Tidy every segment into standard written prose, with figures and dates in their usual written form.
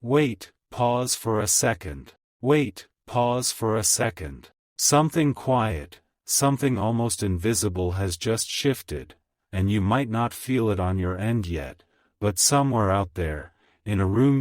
Wait, pause for a second. Wait, pause for a second. Something quiet, something almost invisible has just shifted, and you might not feel it on your end yet, but somewhere out there, in a room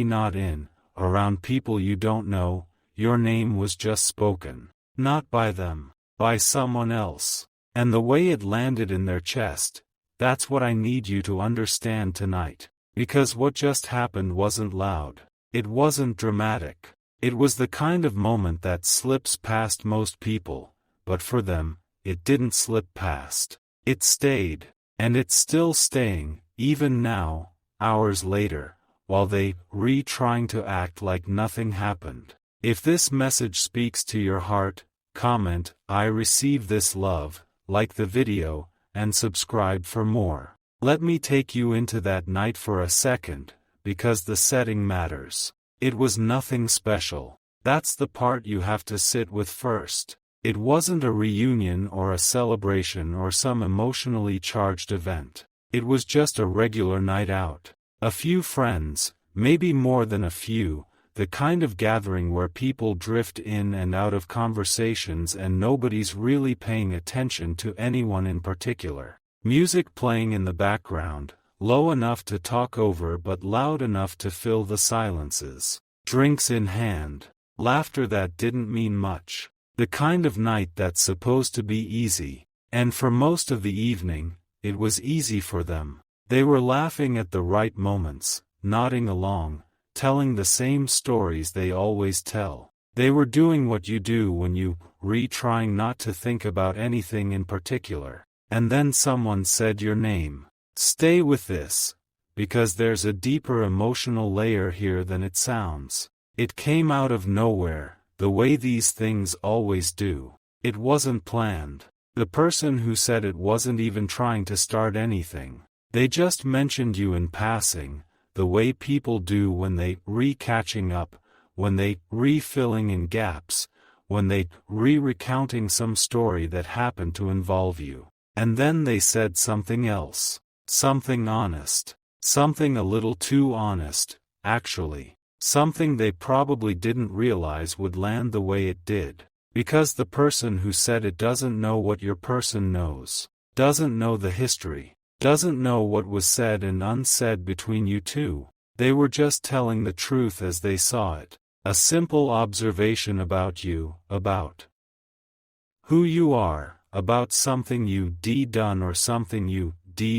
not in, around people you don't know, your name was just spoken. Not by them, by someone else. And the way it landed in their chest, that's what I need you to understand tonight. Because what just happened wasn't loud. It wasn't dramatic. It was the kind of moment that slips past most people, but for them, it didn't slip past. It stayed, and it's still staying, even now, hours later, while they trying to act like nothing happened. If this message speaks to your heart, comment, "I receive this love," like the video, and subscribe for more. Let me take you into that night for a second, because the setting matters. It was nothing special. That's the part you have to sit with first. It wasn't a reunion or a celebration or some emotionally charged event. It was just a regular night out. A few friends, maybe more than a few, the kind of gathering where people drift in and out of conversations and nobody's really paying attention to anyone in particular. Music playing in the background, low enough to talk over but loud enough to fill the silences. Drinks in hand. Laughter that didn't mean much. The kind of night that's supposed to be easy. And for most of the evening, it was easy for them. They were laughing at the right moments, nodding along, telling the same stories they always tell. They were doing what you do when you trying not to think about anything in particular. And then someone said your name. Stay with this, because there's a deeper emotional layer here than it sounds. It came out of nowhere, the way these things always do. It wasn't planned. The person who said it wasn't even trying to start anything. They just mentioned you in passing, the way people do when they catching up, when they filling in gaps, when they recounting some story that happened to involve you. And then they said something else. Something honest. Something a little too honest, actually. Something they probably didn't realize would land the way it did. Because the person who said it doesn't know what your person knows. Doesn't know the history. Doesn't know what was said and unsaid between you two. They were just telling the truth as they saw it. A simple observation about you, about who you are, about something you done or something you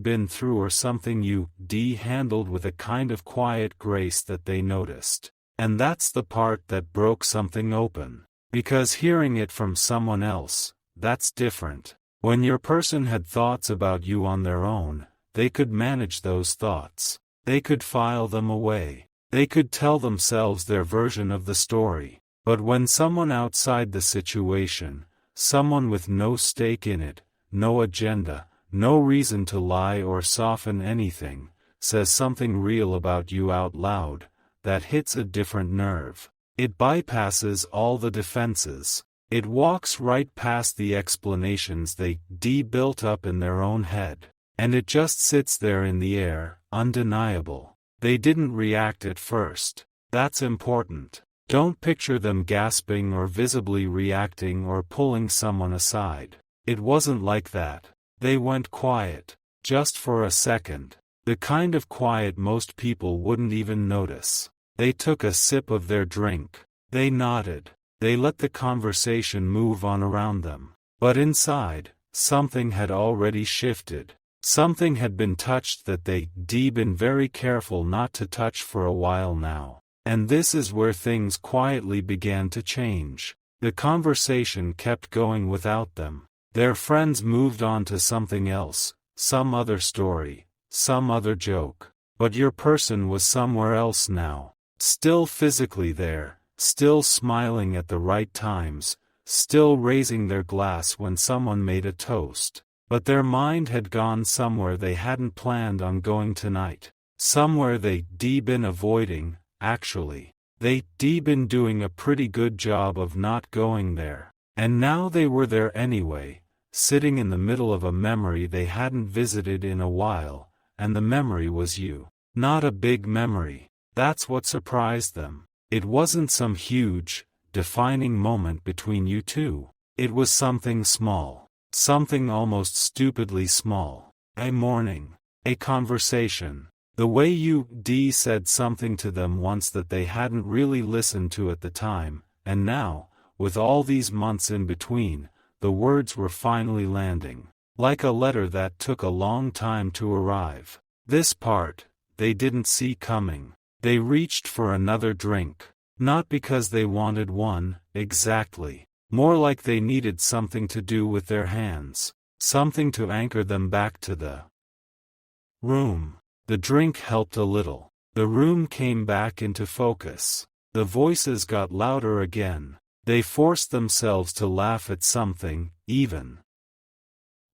been through or something you handled with a kind of quiet grace that they noticed. And that's the part that broke something open. Because hearing it from someone else, that's different. When your person had thoughts about you on their own, they could manage those thoughts. They could file them away. They could tell themselves their version of the story. But when someone outside the situation, someone with no stake in it, no agenda, no reason to lie or soften anything, says something real about you out loud, that hits a different nerve. It bypasses all the defenses. It walks right past the explanations they built up in their own head. And it just sits there in the air, undeniable. They didn't react at first. That's important. Don't picture them gasping or visibly reacting or pulling someone aside. It wasn't like that. They went quiet, just for a second. The kind of quiet most people wouldn't even notice. They took a sip of their drink. They nodded. They let the conversation move on around them. But inside, something had already shifted. Something had been touched that they been very careful not to touch for a while now. And this is where things quietly began to change. The conversation kept going without them. Their friends moved on to something else, some other story, some other joke. But your person was somewhere else now. Still physically there, still smiling at the right times, still raising their glass when someone made a toast. But their mind had gone somewhere they hadn't planned on going tonight. Somewhere they been avoiding, actually. They been doing a pretty good job of not going there. And now they were there anyway, sitting in the middle of a memory they hadn't visited in a while, and the memory was you. Not a big memory. That's what surprised them. It wasn't some huge, defining moment between you two. It was something small. Something almost stupidly small. A morning. A conversation. The way you said something to them once that they hadn't really listened to at the time, and now, with all these months in between, the words were finally landing. Like a letter that took a long time to arrive. This part, they didn't see coming. They reached for another drink. Not because they wanted one, exactly. More like they needed something to do with their hands. Something to anchor them back to the room. The drink helped a little. The room came back into focus. The voices got louder again. They forced themselves to laugh at something, even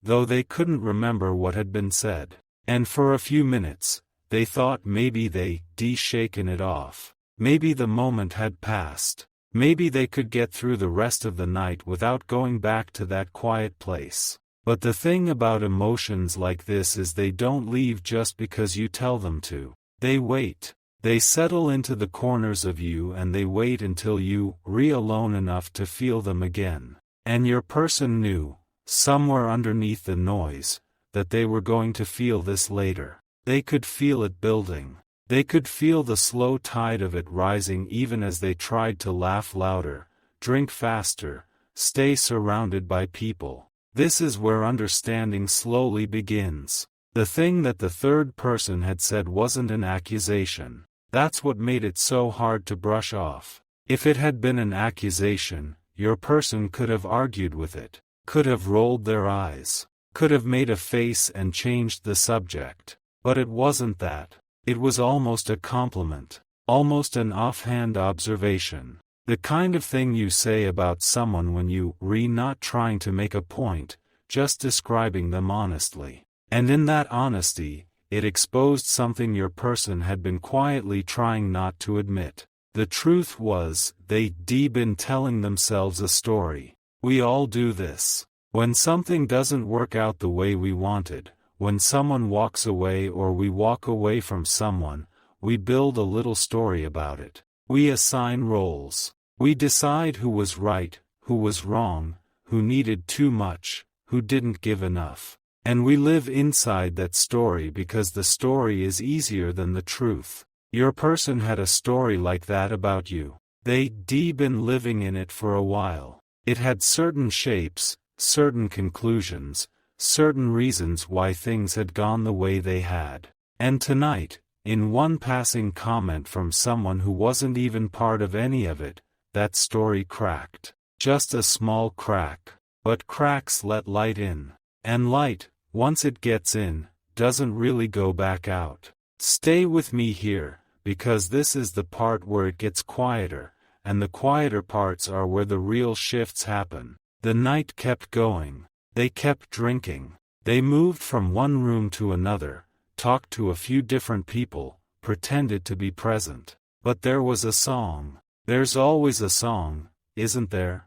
though they couldn't remember what had been said. And for a few minutes, they thought maybe they'd shaken it off. Maybe the moment had passed. Maybe they could get through the rest of the night without going back to that quiet place. But the thing about emotions like this is they don't leave just because you tell them to. They wait. They settle into the corners of you and they wait until you're alone enough to feel them again. And your person knew, somewhere underneath the noise, that they were going to feel this later. They could feel it building. They could feel the slow tide of it rising even as they tried to laugh louder, drink faster, stay surrounded by people. This is where understanding slowly begins. The thing that the third person had said wasn't an accusation. That's what made it so hard to brush off. If it had been an accusation, your person could have argued with it, could have rolled their eyes, could have made a face and changed the subject. But it wasn't that. It was almost a compliment, almost an offhand observation. The kind of thing you say about someone when you're not trying to make a point, just describing them honestly. And in that honesty, it exposed something your person had been quietly trying not to admit. The truth was, they'd been telling themselves a story. We all do this. When something doesn't work out the way we wanted, when someone walks away or we walk away from someone, we build a little story about it. We assign roles. We decide who was right, who was wrong, who needed too much, who didn't give enough. And we live inside that story because the story is easier than the truth. Your person had a story like that about you. They'd been living in it for a while. It had certain shapes, certain conclusions, certain reasons why things had gone the way they had. And tonight, in one passing comment from someone who wasn't even part of any of it, that story cracked. Just a small crack. But cracks let light in. And light, once it gets in, doesn't really go back out. Stay with me here, because this is the part where it gets quieter, and the quieter parts are where the real shifts happen. The night kept going. They kept drinking. They moved from one room to another, talked to a few different people, pretended to be present. But there was a song. There's always a song, isn't there?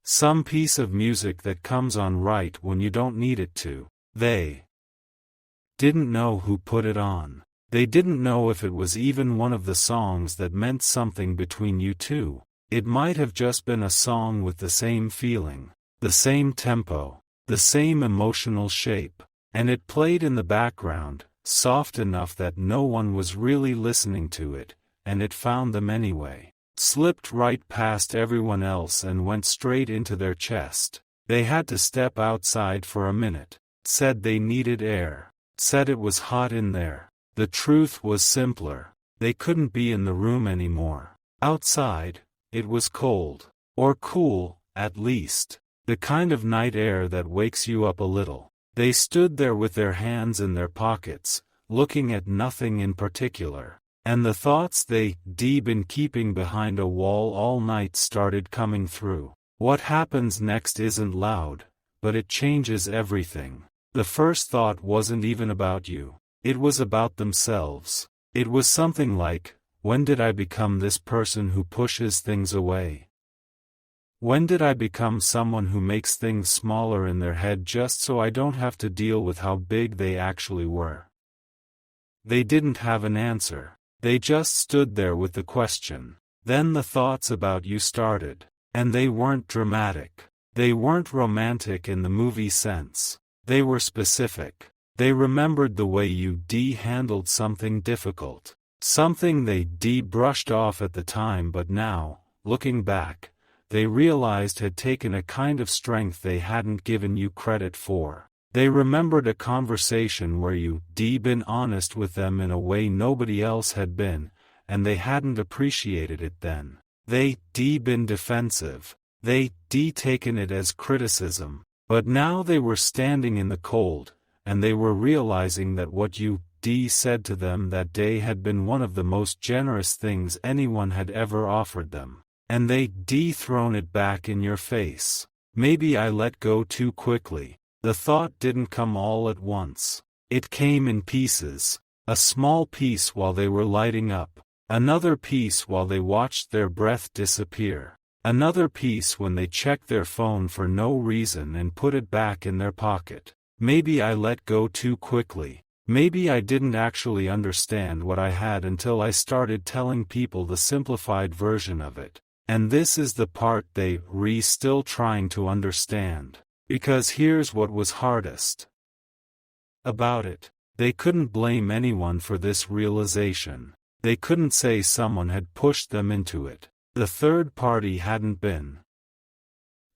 Some piece of music that comes on right when you don't need it to. They didn't know who put it on. They didn't know if it was even one of the songs that meant something between you two. It might have just been a song with the same feeling, the same tempo, the same emotional shape. And it played in the background, soft enough that no one was really listening to it, and it found them anyway. Slipped right past everyone else and went straight into their chest. They had to step outside for a minute. Said they needed air. Said it was hot in there. The truth was simpler. They couldn't be in the room anymore. Outside, it was cold. Or cool, at least. The kind of night air that wakes you up a little. They stood there with their hands in their pockets, looking at nothing in particular. And the thoughts they'd been keeping behind a wall all night started coming through. What happens next isn't loud, but it changes everything. The first thought wasn't even about you. It was about themselves. It was something like, when did I become this person who pushes things away? When did I become someone who makes things smaller in their head just so I don't have to deal with how big they actually were? They didn't have an answer. They just stood there with the question. Then the thoughts about you started. And they weren't dramatic. They weren't romantic in the movie sense. They were specific. They remembered the way you handled something difficult. Something they brushed off at the time, but now, looking back, they realized had taken a kind of strength they hadn't given you credit for. They remembered a conversation where you been honest with them in a way nobody else had been, and they hadn't appreciated it then. They been defensive. They taken it as criticism. But now they were standing in the cold, and they were realizing that what you said to them that day had been one of the most generous things anyone had ever offered them. And they thrown it back in your face. Maybe I let go too quickly. The thought didn't come all at once. It came in pieces. A small piece while they were lighting up. Another piece while they watched their breath disappear. Another piece when they checked their phone for no reason and put it back in their pocket. Maybe I let go too quickly. Maybe I didn't actually understand what I had until I started telling people the simplified version of it. And this is the part they still trying to understand. Because here's what was hardest about it. They couldn't blame anyone for this realization. They couldn't say someone had pushed them into it. The third party hadn't been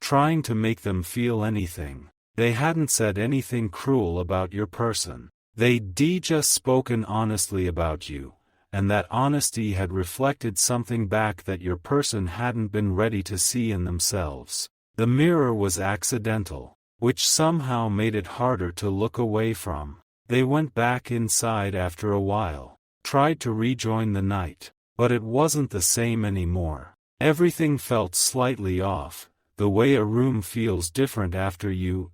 trying to make them feel anything. They hadn't said anything cruel about your person. They'd just spoken honestly about you, and that honesty had reflected something back that your person hadn't been ready to see in themselves. The mirror was accidental, which somehow made it harder to look away from. They went back inside after a while, tried to rejoin the night, but it wasn't the same anymore. Everything felt slightly off, the way a room feels different after you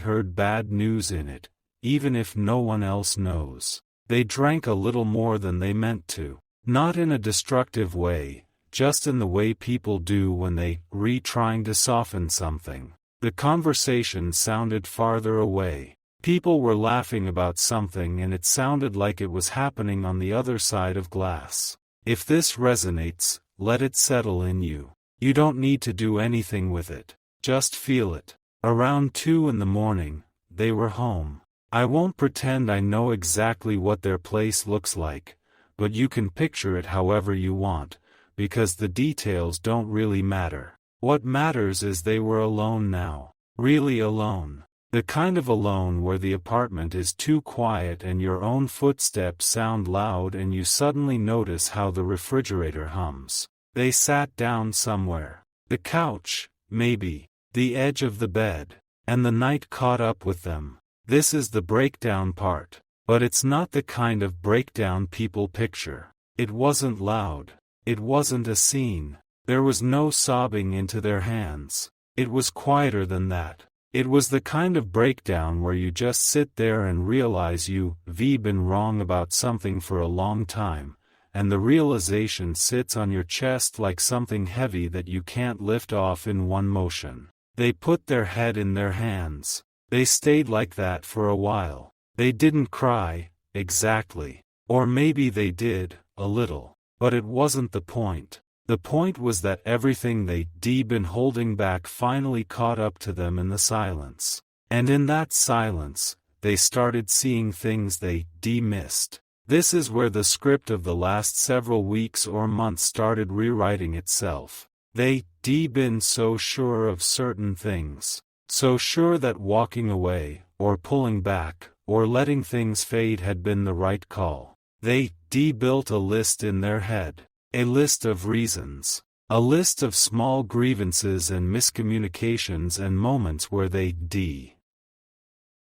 heard bad news in it, even if no one else knows. They drank a little more than they meant to. Not in a destructive way, just in the way people do when they trying to soften something. The conversation sounded farther away. People were laughing about something and it sounded like it was happening on the other side of glass. If this resonates, let it settle in you. You don't need to do anything with it. Just feel it. Around 2 in the morning, they were home. I won't pretend I know exactly what their place looks like, but you can picture it however you want, because the details don't really matter. What matters is they were alone now. Really alone. The kind of alone where the apartment is too quiet and your own footsteps sound loud and you suddenly notice how the refrigerator hums. They sat down somewhere. The couch, maybe. The edge of the bed. And the night caught up with them. This is the breakdown part. But it's not the kind of breakdown people picture. It wasn't loud. It wasn't a scene. There was no sobbing into their hands. It was quieter than that. It was the kind of breakdown where you just sit there and realize you've been wrong about something for a long time, and the realization sits on your chest like something heavy that you can't lift off in one motion. They put their head in their hands. They stayed like that for a while. They didn't cry, exactly. Or maybe they did, a little. But it wasn't the point. The point was that everything they'd been holding back finally caught up to them in the silence. And in that silence, they started seeing things they missed. This is where the script of the last several weeks or months started rewriting itself. They'd been so sure of certain things. So sure that walking away, or pulling back, or letting things fade had been the right call. They built a list in their head. A list of reasons. A list of small grievances and miscommunications and moments where they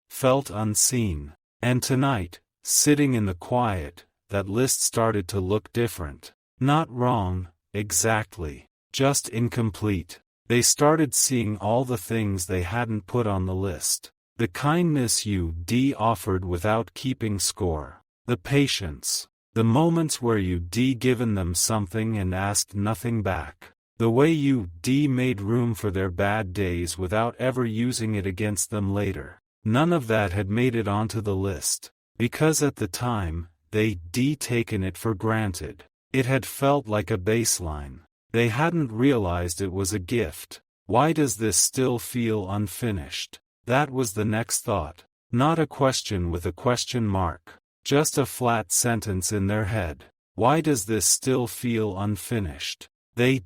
felt unseen. And tonight, sitting in the quiet, that list started to look different. Not wrong, exactly. Just incomplete. They started seeing all the things they hadn't put on the list. The kindness you offered without keeping score. The patience. The moments where you given them something and asked nothing back. The way you made room for their bad days without ever using it against them later. None of that had made it onto the list. Because at the time, they'd taken it for granted. It had felt like a baseline. They hadn't realized it was a gift. Why does this still feel unfinished? That was the next thought. Not a question with a question mark. Just a flat sentence in their head. Why does this still feel unfinished? They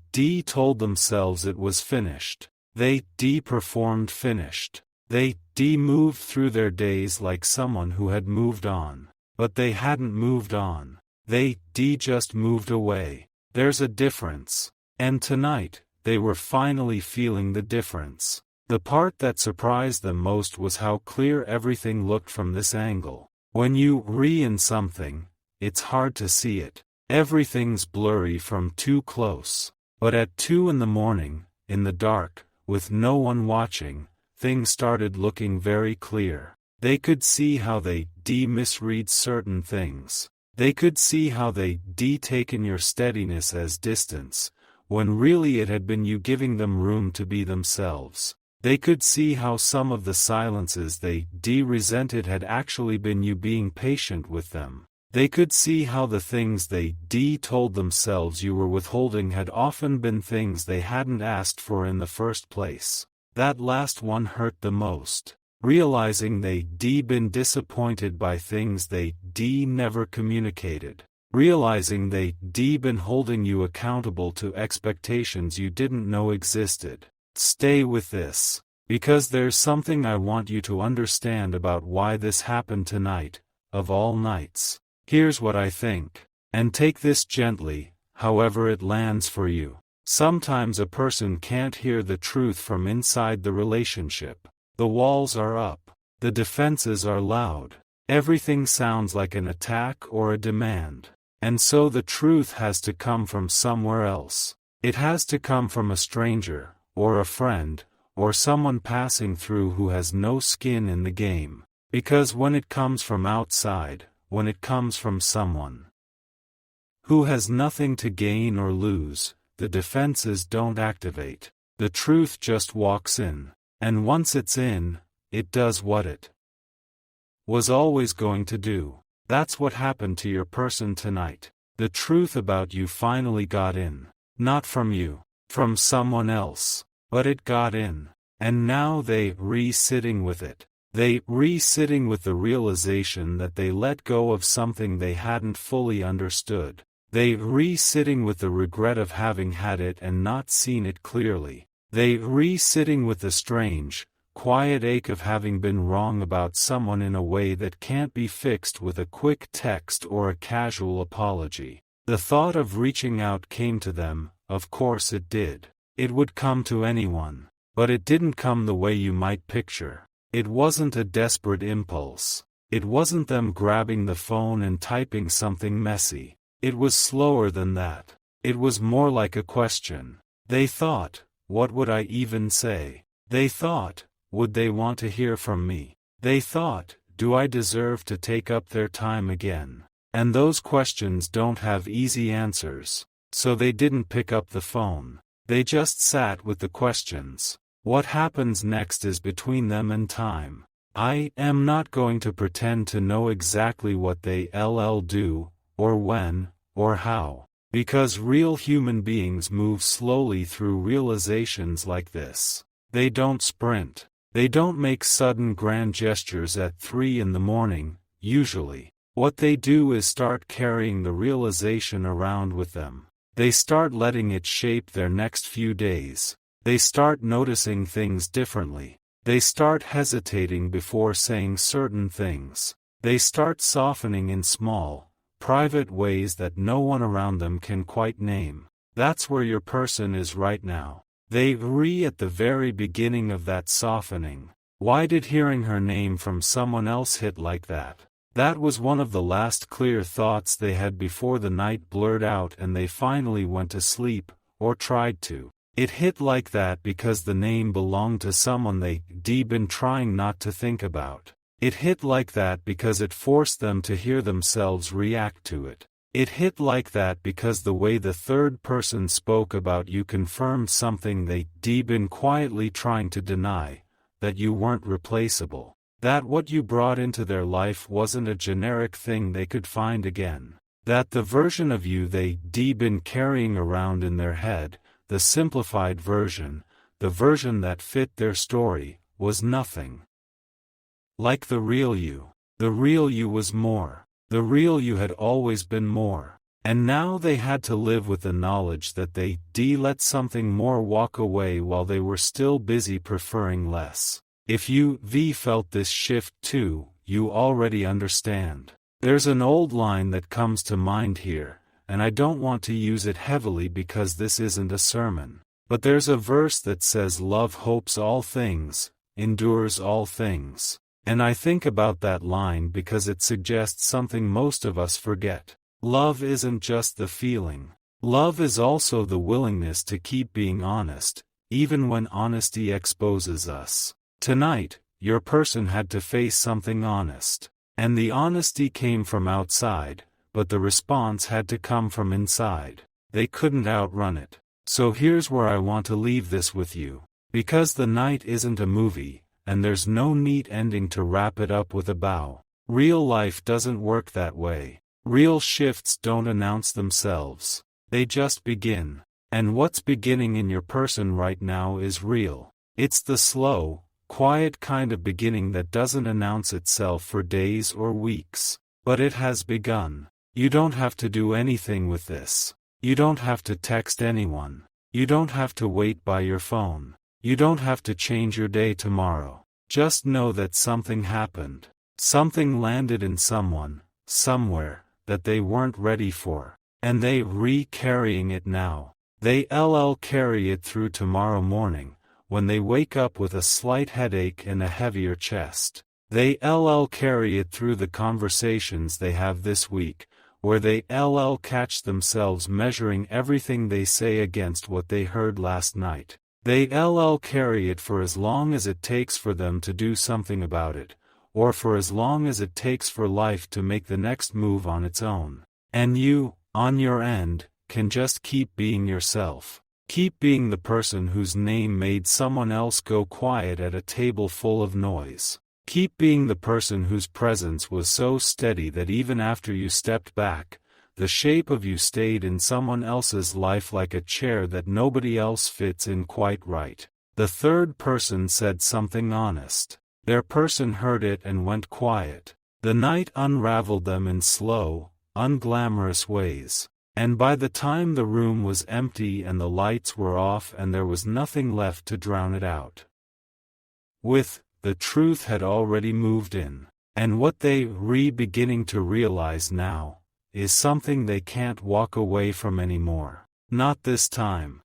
told themselves it was finished. They performed finished. They moved through their days like someone who had moved on. But they hadn't moved on. They just moved away. There's a difference. And tonight, they were finally feeling the difference. The part that surprised them most was how clear everything looked from this angle. When you in something, it's hard to see it. Everything's blurry from too close. But at 2 in the morning, in the dark, with no one watching, things started looking very clear. They could see how they misread certain things. They could see how they taken your steadiness as distance, when really it had been you giving them room to be themselves. They could see how some of the silences they resented had actually been you being patient with them. They could see how the things they told themselves you were withholding had often been things they hadn't asked for in the first place. That last one hurt the most. Realizing they'd been disappointed by things they never communicated. Realizing they'd been holding you accountable to expectations you didn't know existed. Stay with this. Because there's something I want you to understand about why this happened tonight, of all nights. Here's what I think. And take this gently, however it lands for you. Sometimes a person can't hear the truth from inside the relationship. The walls are up. The defenses are loud. Everything sounds like an attack or a demand. And so the truth has to come from somewhere else. It has to come from a stranger, or a friend, or someone passing through who has no skin in the game. Because when it comes from outside, when it comes from someone who has nothing to gain or lose, the defenses don't activate. The truth just walks in. And once it's in, it does what it was always going to do. That's what happened to your person tonight. The truth about you finally got in. Not from you, from someone else. But it got in. And now they sitting with it. They sitting with the realization that they let go of something they hadn't fully understood. They sitting with the regret of having had it and not seen it clearly. They sitting with the strange, quiet ache of having been wrong about someone in a way that can't be fixed with a quick text or a casual apology. The thought of reaching out came to them, of course it did. It would come to anyone. But it didn't come the way you might picture. It wasn't a desperate impulse. It wasn't them grabbing the phone and typing something messy. It was slower than that. It was more like a question. They thought, what would I even say? They thought, would they want to hear from me? They thought, do I deserve to take up their time again? And those questions don't have easy answers. So they didn't pick up the phone. They just sat with the questions. What happens next is between them and time. I am not going to pretend to know exactly what they do, or when, or how. Because real human beings move slowly through realizations like this. They don't sprint. They don't make sudden grand gestures at 3 in the morning, usually. What they do is start carrying the realization around with them. They start letting it shape their next few days. They start noticing things differently. They start hesitating before saying certain things. They start softening in small, private ways that no one around them can quite name. That's where your person is right now. They at the very beginning of that softening. Why did hearing her name from someone else hit like that? That was one of the last clear thoughts they had before the night blurred out and they finally went to sleep, or tried to. It hit like that because the name belonged to someone they'd been trying not to think about. It hit like that because it forced them to hear themselves react to it. It hit like that because the way the third person spoke about you confirmed something they'd been quietly trying to deny, that you weren't replaceable. That what you brought into their life wasn't a generic thing they could find again. That the version of you they'd been carrying around in their head, the simplified version, the version that fit their story, was nothing like the real you. The real you was more. The real you had always been more. And now they had to live with the knowledge that they let something more walk away while they were still busy preferring less. If you felt this shift too, you already understand. There's an old line that comes to mind here, and I don't want to use it heavily because this isn't a sermon. But there's a verse that says love hopes all things, endures all things. And I think about that line because it suggests something most of us forget. Love isn't just the feeling. Love is also the willingness to keep being honest, even when honesty exposes us. Tonight, your person had to face something honest. And the honesty came from outside, but the response had to come from inside. They couldn't outrun it. So here's where I want to leave this with you. Because the night isn't a movie, and there's no neat ending to wrap it up with a bow. Real life doesn't work that way. Real shifts don't announce themselves. They just begin. And what's beginning in your person right now is real. It's the slow, quiet kind of beginning that doesn't announce itself for days or weeks. But it has begun. You don't have to do anything with this. You don't have to text anyone. You don't have to wait by your phone. You don't have to change your day tomorrow. Just know that something happened. Something landed in someone, somewhere, that they weren't ready for. And they carrying it now. They carry it through tomorrow morning, when they wake up with a slight headache and a heavier chest. They carry it through the conversations they have this week, where they catch themselves measuring everything they say against what they heard last night. They carry it for as long as it takes for them to do something about it, or for as long as it takes for life to make the next move on its own. And you, on your end, can just keep being yourself. Keep being the person whose name made someone else go quiet at a table full of noise. Keep being the person whose presence was so steady that even after you stepped back, the shape of you stayed in someone else's life like a chair that nobody else fits in quite right. The third person said something honest. Their person heard it and went quiet. The night unraveled them in slow, unglamorous ways. And by the time the room was empty and the lights were off and there was nothing left to drown it out, the truth had already moved in. And what they beginning to realize now is something they can't walk away from anymore. Not this time.